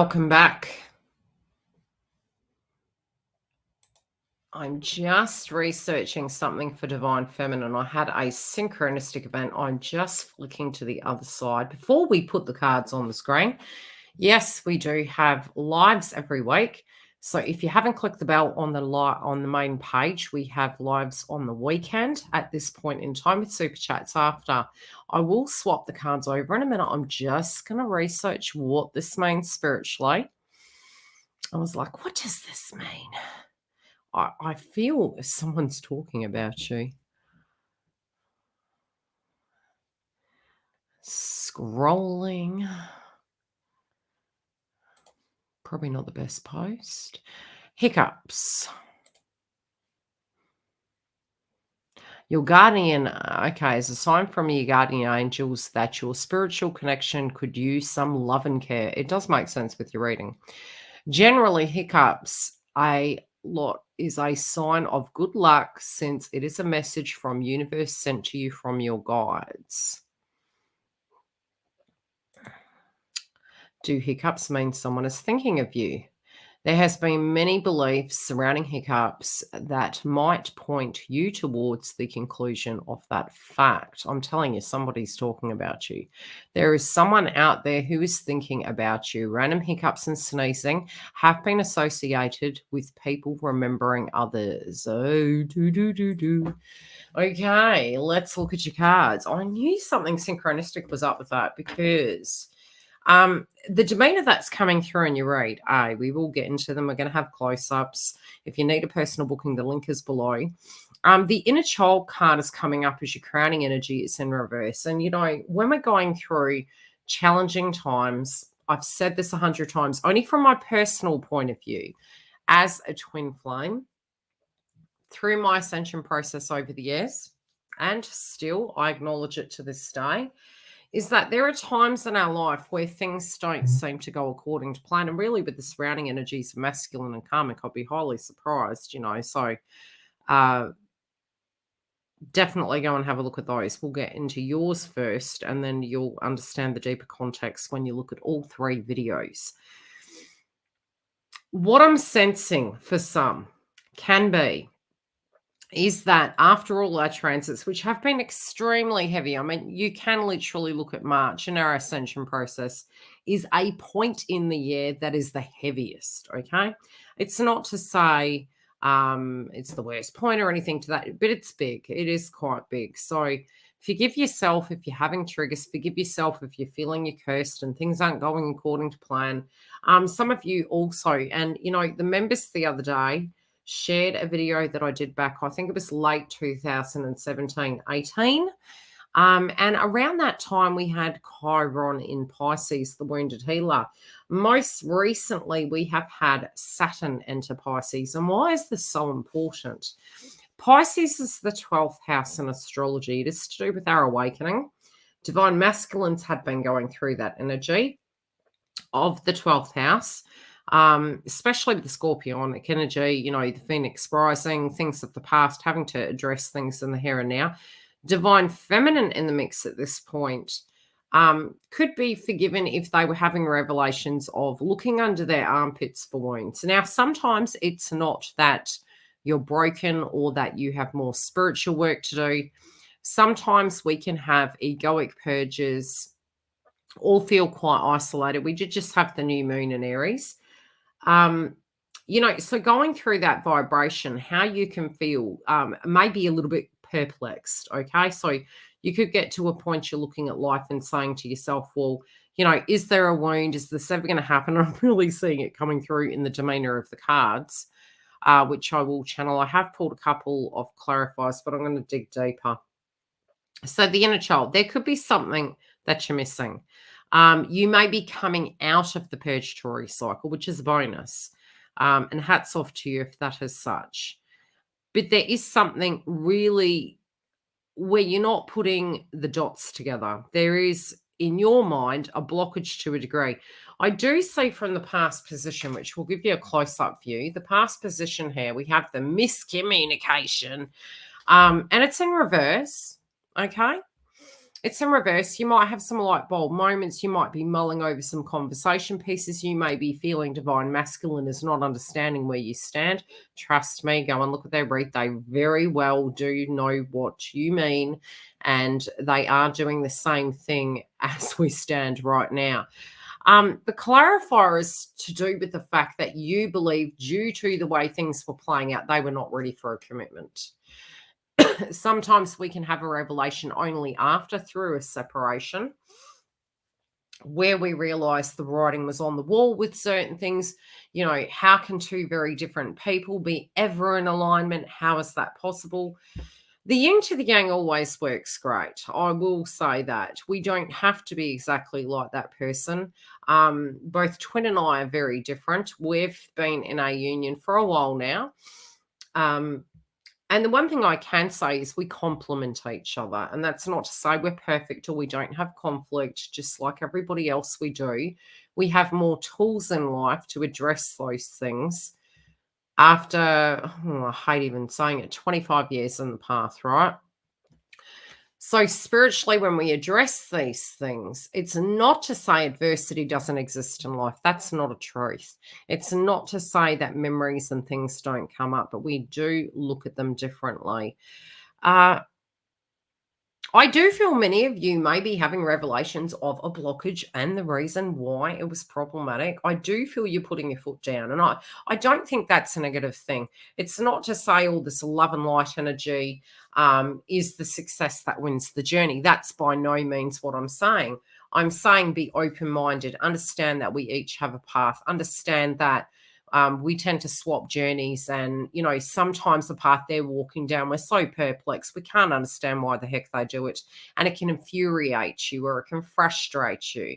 Welcome back. I'm just researching something for Divine Feminine. I had a synchronistic event. I'm just flicking to the other side before we put the cards on the screen. Yes, we do have lives every week. So if you haven't clicked the bell on the main page, we have lives on the weekend at this point in time with super chats after. I will swap the cards over in a minute. I'm just going to research what this means spiritually. I was like, what does this mean? I feel someone's talking about you. Scrolling. Probably not the best post. Hiccups. Your guardian, okay, is a sign from your guardian angels that your spiritual connection could use some love and care. It does make sense with your reading. Generally, hiccups is a sign of good luck since it is a message from universe sent to you from your guides. Do hiccups mean someone is thinking of you? There has been many beliefs surrounding hiccups that might point you towards the conclusion of that fact. I'm telling you, somebody's talking about you. There is someone out there who is thinking about you. Random hiccups and sneezing have been associated with people remembering others. Oh, Okay, let's look at your cards. I knew something synchronistic was up with that because the demeanor that's coming through in your read, we will get into them. We're going to have close-ups. If you need a personal booking, the link is below. The inner child card is coming up as your crowning energy. It's in reverse. And, when we're going through challenging times, I've said this 100 times, only from my personal point of view, as a twin flame, through my ascension process over the years, and still I acknowledge it to this day, is that there are times in our life where things don't seem to go according to plan. And really with the surrounding energies of masculine and karmic, I'll be highly surprised, So definitely go and have a look at those. We'll get into yours first, and then you'll understand the deeper context when you look at all three videos. What I'm sensing for some can be is that after all our transits, which have been extremely heavy, I mean, you can literally look at March and our ascension process is a point in the year that is the heaviest, okay? It's not to say it's the worst point or anything to that, but it's big. It is quite big. So forgive yourself if you're having triggers. Forgive yourself if you're feeling you're cursed and things aren't going according to plan. Some of you also, and, the members the other day, shared a video that I did back, I think it was late 2017, 18. And around that time, we had Chiron in Pisces, the wounded healer. Most recently, we have had Saturn enter Pisces. And why is this so important? Pisces is the 12th house in astrology. It is to do with our awakening. Divine masculines had been going through that energy of the 12th house. Especially with the Scorpionic energy, the Phoenix rising, things of the past, having to address things in the here and now. Divine feminine in the mix at this point could be forgiven if they were having revelations of looking under their armpits for wounds. Now, sometimes it's not that you're broken or that you have more spiritual work to do. Sometimes we can have egoic purges or feel quite isolated. We did just have the new moon in Aries. So going through that vibration, how you can feel maybe a little bit perplexed, okay? So you could get to a point you're looking at life and saying to yourself, well, is there a wound? Is this ever going to happen? I'm really seeing it coming through in the demeanor of the cards, which I will channel. I have pulled a couple of clarifiers, but I'm going to dig deeper. So the inner child, there could be something that you're missing. You may be coming out of the purgatory cycle, which is a bonus. And hats off to you if that is such. But there is something really where you're not putting the dots together. There is, in your mind, a blockage to a degree. I do see from the past position, which will give you a close-up view, the past position here, we have the miscommunication, and it's in reverse, okay? It's in reverse. You might have some light bulb moments. You might be mulling over some conversation pieces. You may be feeling divine masculine is not understanding where you stand. Trust me, go and look at their read. They very well do know what you mean, and they are doing the same thing as we stand right now. The clarifier is to do with the fact that you believe, due to the way things were playing out, they were not ready for a commitment. Sometimes we can have a revelation only after, through a separation, where we realize the writing was on the wall with certain things. You know, how can two very different people be ever in alignment? How is that possible? The yin to the yang always works great. I will say that. We don't have to be exactly like that person. Both Twin and I are very different. We've been in a union for a while now. And the one thing I can say is we complement each other. And that's not to say we're perfect or we don't have conflict, just like everybody else we do. We have more tools in life to address those things after, I hate even saying it, 25 years in the path, right? So spiritually, when we address these things, it's not to say adversity doesn't exist in life. That's not a truth. It's not to say that memories and things don't come up, but we do look at them differently. I do feel many of you may be having revelations of a blockage and the reason why it was problematic. I do feel you're putting your foot down, and I don't think that's a negative thing. It's not to say all this love and light energy is the success that wins the journey. That's by no means what I'm saying. I'm saying be open-minded, understand that we each have a path, understand that we tend to swap journeys, and you know, sometimes the path they're walking down, we're so perplexed, we can't understand why the heck they do it, and it can infuriate you or it can frustrate you.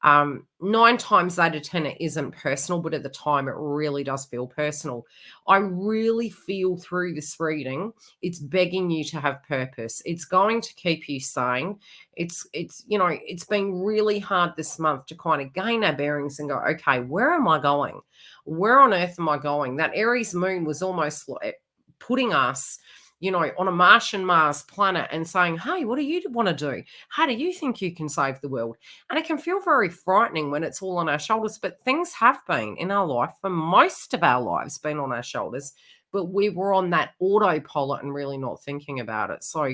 9 times out of 10 it isn't personal, but at the time it really does feel personal. I really feel through this reading it's begging you to have purpose. It's going to keep you sane. It's you know, it's been really hard this month to kind of gain our bearings and go, okay, where am I going? Where on earth am I going? That Aries moon was almost like putting us, you know, on a Martian Mars planet and saying, hey, what do you want to do? How do you think you can save the world? And it can feel very frightening when it's all on our shoulders, but things have been in our life, for most of our lives, been on our shoulders, but we were on that autopilot and really not thinking about it. So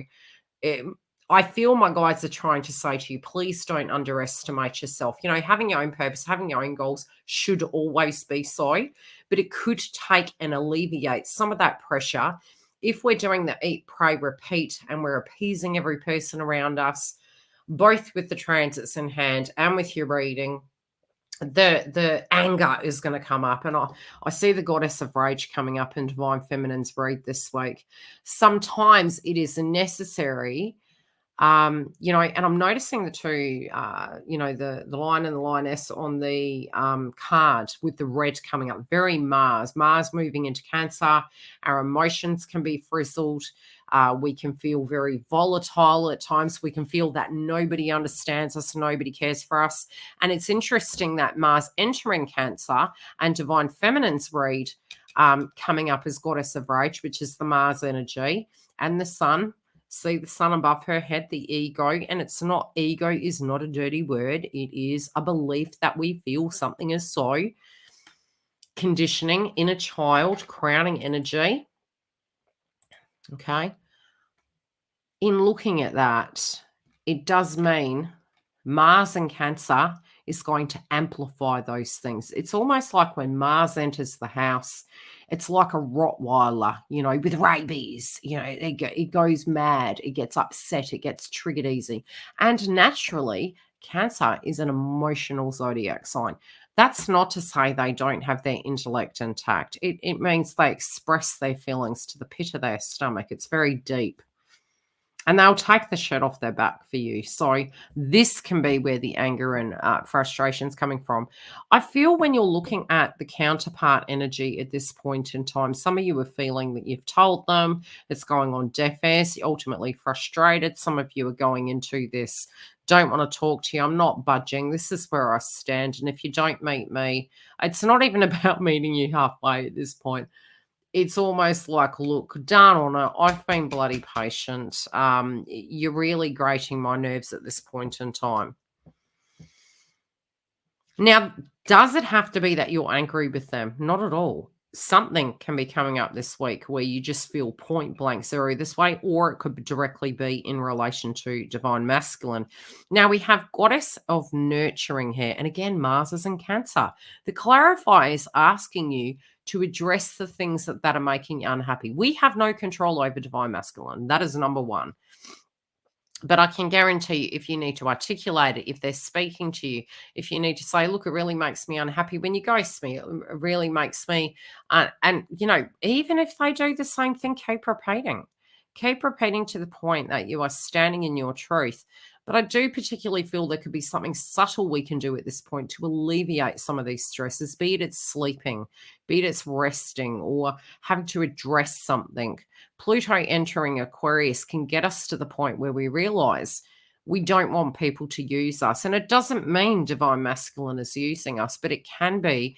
I feel my guides are trying to say to you, please don't underestimate yourself. You know, having your own purpose, having your own goals should always be so, but it could take and alleviate some of that pressure if we're doing the eat, pray, repeat, and we're appeasing every person around us, both with the transits in hand and with your reading. The anger is going to come up, and I see the goddess of rage coming up in Divine Feminine's read this week. Sometimes it is necessary. You know, and I'm noticing the two, you know, the lion and the lioness on the card with the red coming up, very Mars moving into Cancer. Our emotions can be frizzled. We can feel very volatile at times. We can feel that nobody understands us, nobody cares for us. And it's interesting that Mars entering Cancer and Divine Feminine's read coming up as Goddess of Rage, which is the Mars energy, and the Sun. See the sun above her head, the ego, and it's not, ego is not a dirty word. It is a belief that we feel something is so. Conditioning, inner child, crowning energy. Okay. In looking at that, it does mean Mars and Cancer is going to amplify those things. It's almost like when Mars enters the house, it's like a Rottweiler, you know, with rabies. You know, it goes mad, it gets upset, it gets triggered easy. And naturally, Cancer is an emotional zodiac sign. That's not to say they don't have their intellect intact. It means they express their feelings to the pit of their stomach. It's very deep. And they'll take the shirt off their back for you. So this can be where the anger and frustration is coming from. I feel when you're looking at the counterpart energy at this point in time, some of you are feeling that you've told them, it's going on deaf ears, you're ultimately frustrated. Some of you are going into this, don't want to talk to you, I'm not budging, this is where I stand. And if you don't meet me, it's not even about meeting you halfway at this point. it's almost like, "Look, darn on it, I've been bloody patient. You're really grating my nerves at this point in time." Now, does it have to be that you're angry with them? Not at all. Something can be coming up this week where you just feel point blank zero this way, or it could directly be in relation to divine masculine. Now, we have goddess of nurturing here. And again, Mars is in Cancer. The clarifier is asking you to address the things that are making you unhappy. We have no control over divine masculine. That is number one. But I can guarantee you, if you need to articulate it, if they're speaking to you, if you need to say, "Look, it really makes me unhappy when you ghost me. It really makes me," and even if they do the same thing, keep repeating. Keep repeating to the point that you are standing in your truth. But I do particularly feel there could be something subtle we can do at this point to alleviate some of these stresses, be it it's sleeping, be it it's resting, or having to address something. Pluto entering Aquarius can get us to the point where we realize we don't want people to use us. And it doesn't mean divine masculine is using us, but it can be.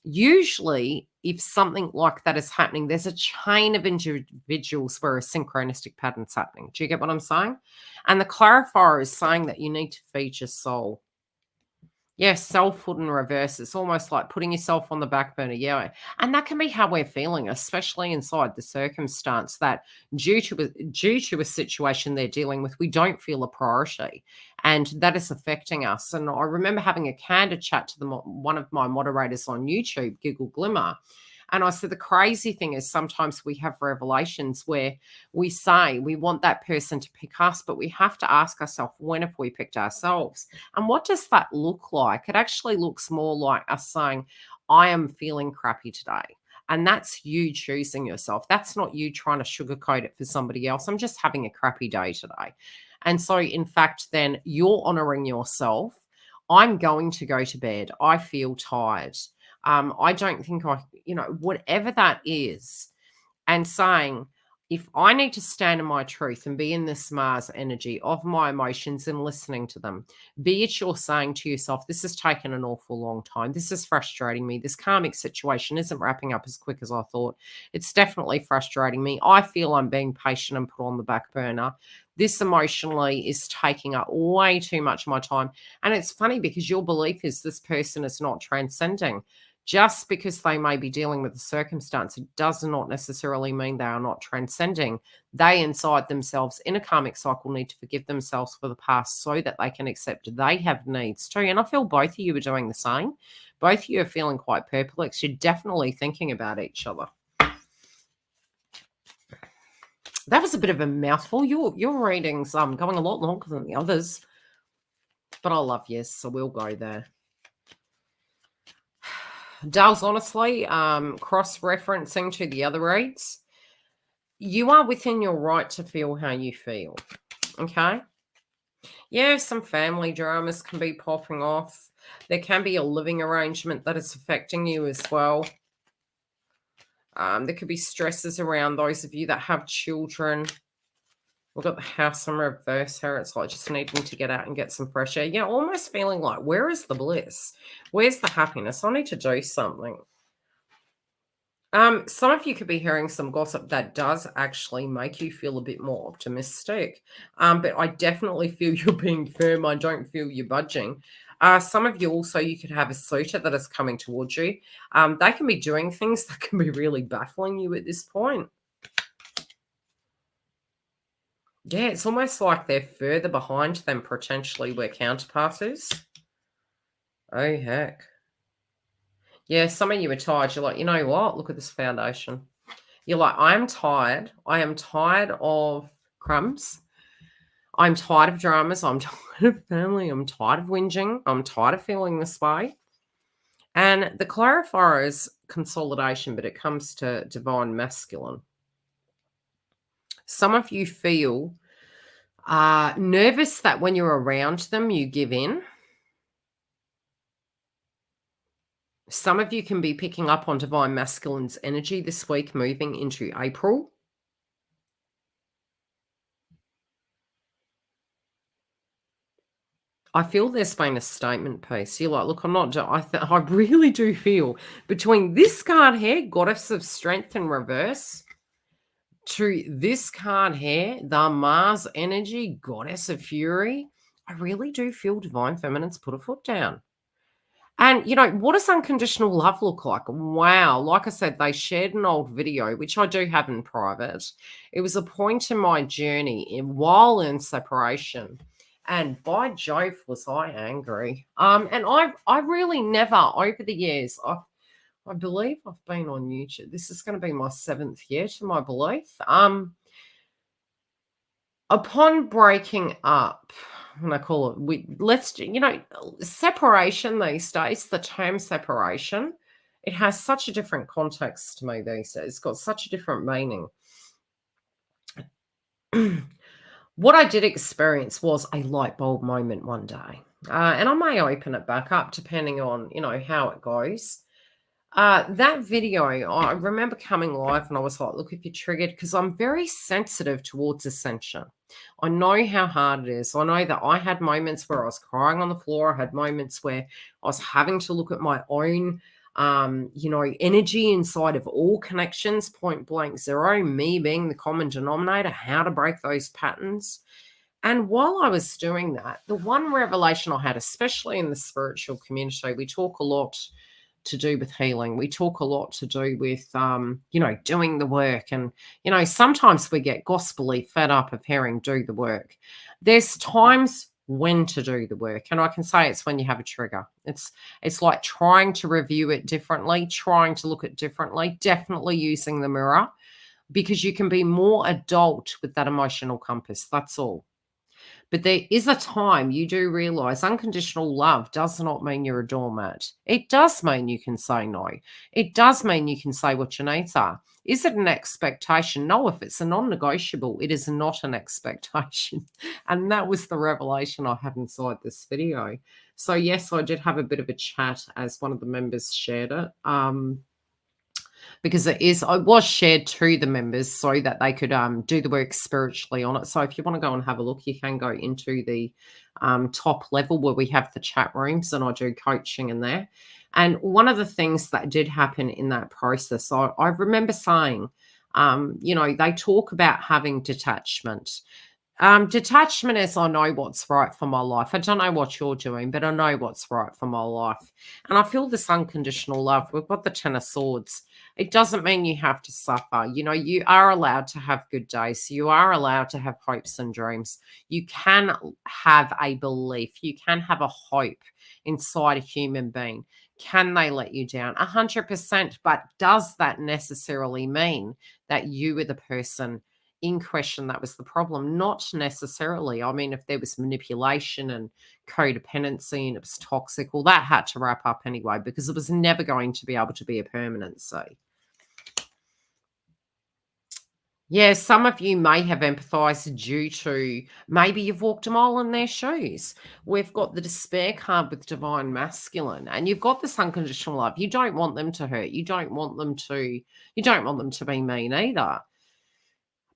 Usually, if something like that is happening, there's a chain of individuals where a synchronistic pattern's happening. Do you get what I'm saying? And the clarifier is saying that you need to feed your soul. Yes, selfhood in reverse. It's almost like putting yourself on the back burner. Yeah. And that can be how we're feeling, especially inside the circumstance that due to a situation they're dealing with, we don't feel a priority. And that is affecting us. And I remember having a candid chat to one of my moderators on YouTube, Giggle Glimmer. And I said, the crazy thing is sometimes we have revelations where we say we want that person to pick us, but we have to ask ourselves, when have we picked ourselves? And what does that look like? It actually looks more like us saying, I am feeling crappy today. And that's you choosing yourself. That's not you trying to sugarcoat it for somebody else. I'm just having a crappy day today. And so, in fact, then you're honoring yourself. I'm going to go to bed. I feel tired. I don't think whatever that is, and saying, if I need to stand in my truth and be in this Mars energy of my emotions and listening to them, be it you're saying to yourself, this has taken an awful long time. This is frustrating me. This karmic situation isn't wrapping up as quick as I thought. It's definitely frustrating me. I feel I'm being patient and put on the back burner. This emotionally is taking up way too much of my time. And it's funny because your belief is this person is not transcending. Just because they may be dealing with a circumstance, it does not necessarily mean they are not transcending. They inside themselves in a karmic cycle need to forgive themselves for the past so that they can accept they have needs too. And I feel both of you are doing the same. Both of you are feeling quite perplexed. You're definitely thinking about each other. That was a bit of a mouthful. Your reading's going a lot longer than the others. But I love yes, so we'll go there. Dales, honestly, cross-referencing to the other reads, you are within your right to feel how you feel, okay? Yeah, some family dramas can be popping off. There can be a living arrangement that is affecting you as well. There could be stresses around those of you that have children. We've got the house in reverse here. It's like just needing to get out and get some fresh air. Yeah, almost feeling like, where is the bliss? Where's the happiness? I need to do something. Some of you could be hearing some gossip that does actually make you feel a bit more optimistic. But I definitely feel you're being firm. I don't feel you're budging. Some of you also, you could have a suitor that is coming towards you. They can be doing things that can be really baffling you at this point. Yeah, it's almost like they're further behind than potentially where counterpart is. Oh, heck. Yeah, some of you are tired. You're like, you know what? Look at this foundation. You're like, I'm tired. I am tired of crumbs. I'm tired of dramas. I'm tired of family. I'm tired of whinging. I'm tired of feeling this way. And the clarifier is consolidation, but it comes to divine masculine. Some of you feel nervous that when you're around them, you give in. Some of you can be picking up on divine masculine's energy this week, moving into April. I feel there's been a statement piece. You're like, look, I'm not. I really do feel between this card here, Goddess of Strength in reverse, to this card here, the Mars energy, Goddess of Fury. I really do feel Divine Feminine's put a foot down. And, what does unconditional love look like? Wow. Like I said, they shared an old video, which I do have in private. It was a point in my journey while in separation. And by Jove, was I angry. And I really never, over the years, I believe I've been on YouTube. This is going to be my 7th year to my belief. Upon breaking up, and I call it, separation these days, the term separation, it has such a different context to me these days. It's got such a different meaning. What I did experience was a light bulb moment one day. And I may open it back up depending on, how it goes. That video, I remember coming live and I was like, look, if you're triggered, because I'm very sensitive towards ascension. I know how hard it is. I know that I had moments where I was crying on the floor. I had moments where I was having to look at my own, energy inside of all connections, point blank zero, me being the common denominator, how to break those patterns. And while I was doing that, the one revelation I had, especially in the spiritual community, we talk a lot to do with healing. We talk a lot to do with, doing the work. And, sometimes we get gospelly fed up of hearing do the work. There's times when to do the work. And I can say it's when you have a trigger. It's like trying to review it differently, trying to look at differently, definitely using the mirror, because you can be more adult with that emotional compass. That's all. But there is a time you do realize unconditional love does not mean you're a doormat. It does mean you can say no. It does mean you can say what your needs are. Is it an expectation? No, if it's a non-negotiable, it is not an expectation. And that was the revelation I had inside this video. So yes, I did have a bit of a chat as one of the members shared it. Because it was shared to the members so that they could do the work spiritually on it. So if you want to go and have a look, you can go into the top level where we have the chat rooms and I do coaching in there. And one of the things that did happen in that process, I remember saying, they talk about having detachment. Detachment is I know what's right for my life. I don't know what you're doing, but I know what's right for my life. And I feel this unconditional love. We've got the Ten of Swords. It doesn't mean you have to suffer. You are allowed to have good days. You are allowed to have hopes and dreams. You can have a belief. You can have a hope inside a human being. Can they let you down? 100%. But does that necessarily mean that you are the person in question that was the problem? Not necessarily. I mean, if there was manipulation and codependency and it was toxic, well, that had to wrap up anyway because it was never going to be able to be a permanency. Yeah, some of you may have empathized due to maybe you've walked a mile in their shoes. We've got the despair card with divine masculine, and you've got this unconditional love. You don't want them to hurt. You don't want them to be mean either.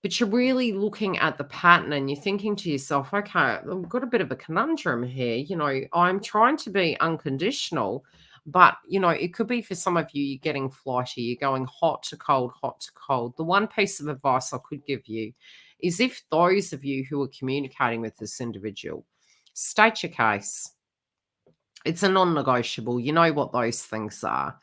But you're really looking at the pattern and you're thinking to yourself, okay, I've got a bit of a conundrum here. I'm trying to be unconditional, but, it could be for some of you, you're getting flighty, you're going hot to cold, hot to cold. The one piece of advice I could give you is if those of you who are communicating with this individual, state your case. It's a non-negotiable. You know what those things are.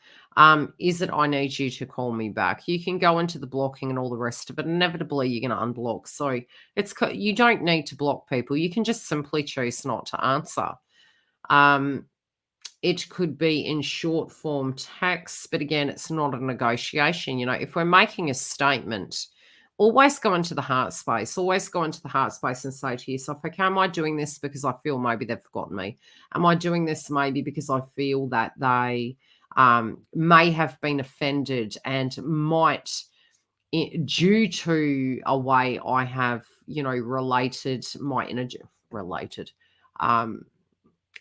Is it I need you to call me back? You can go into the blocking and all the rest of it. Inevitably, you're going to unblock. So you don't need to block people. You can just simply choose not to answer. It could be in short form text, but again, it's not a negotiation. If we're making a statement, always go into the heart space. Always go into the heart space and say to yourself, okay, am I doing this because I feel maybe they've forgotten me? Am I doing this maybe because I feel that they may have been offended and might, due to a way I have, related my energy,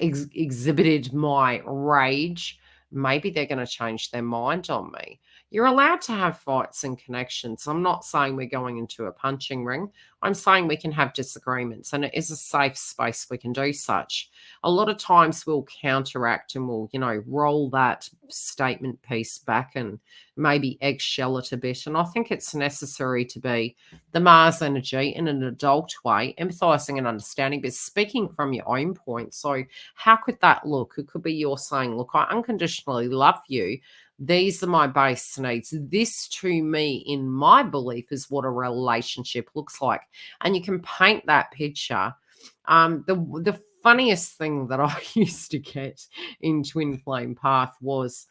exhibited my rage, maybe they're going to change their mind on me. You're allowed to have fights and connections. I'm not saying we're going into a punching ring. I'm saying we can have disagreements, and it is a safe space we can do such. A lot of times we'll counteract and we'll, roll that statement piece back and maybe eggshell it a bit. And I think it's necessary to be the Mars energy in an adult way, empathizing and understanding, but speaking from your own point. So, how could that look? It could be you're saying, look, I unconditionally love you. These are my base needs. This, to me, in my belief, is what a relationship looks like. And you can paint that picture. The funniest thing that I used to get in Twin Flame Path was,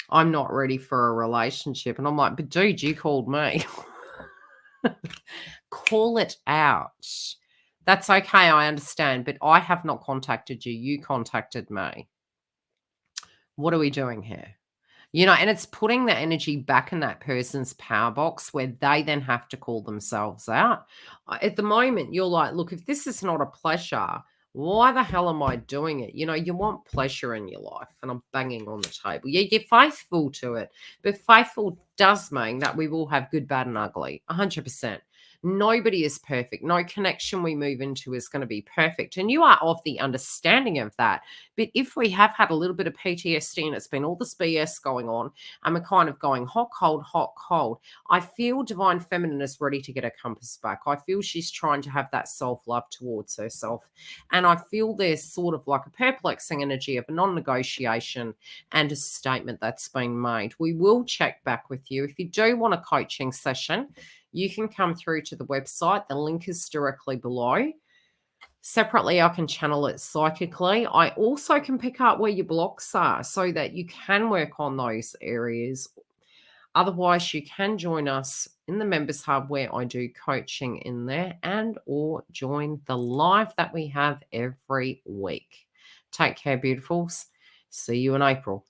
I'm not ready for a relationship. And I'm like, but dude, you called me. Call it out. That's okay. I understand. But I have not contacted you. You contacted me. What are we doing here? And it's putting the energy back in that person's power box where they then have to call themselves out. At the moment, you're like, look, if this is not a pleasure, why the hell am I doing it? You want pleasure in your life, and I'm banging on the table. Yeah, you're faithful to it, but faithful does mean that we will have good, bad, and ugly, 100%. Nobody is perfect. No connection we move into is going to be perfect. And you are of the understanding of that. But if we have had a little bit of PTSD and it's been all this BS going on, and we're kind of going hot, cold, I feel Divine Feminine is ready to get her compass back. I feel she's trying to have that self-love towards herself. And I feel there's sort of like a perplexing energy of a non-negotiation and a statement that's been made. We will check back with you. If you do want a coaching session, you can come through to the website. The link is directly below. Separately, I can channel it psychically. I also can pick up where your blocks are so that you can work on those areas. Otherwise, you can join us in the Members Hub where I do coaching in there, and or join the live that we have every week. Take care, beautifuls. See you in April.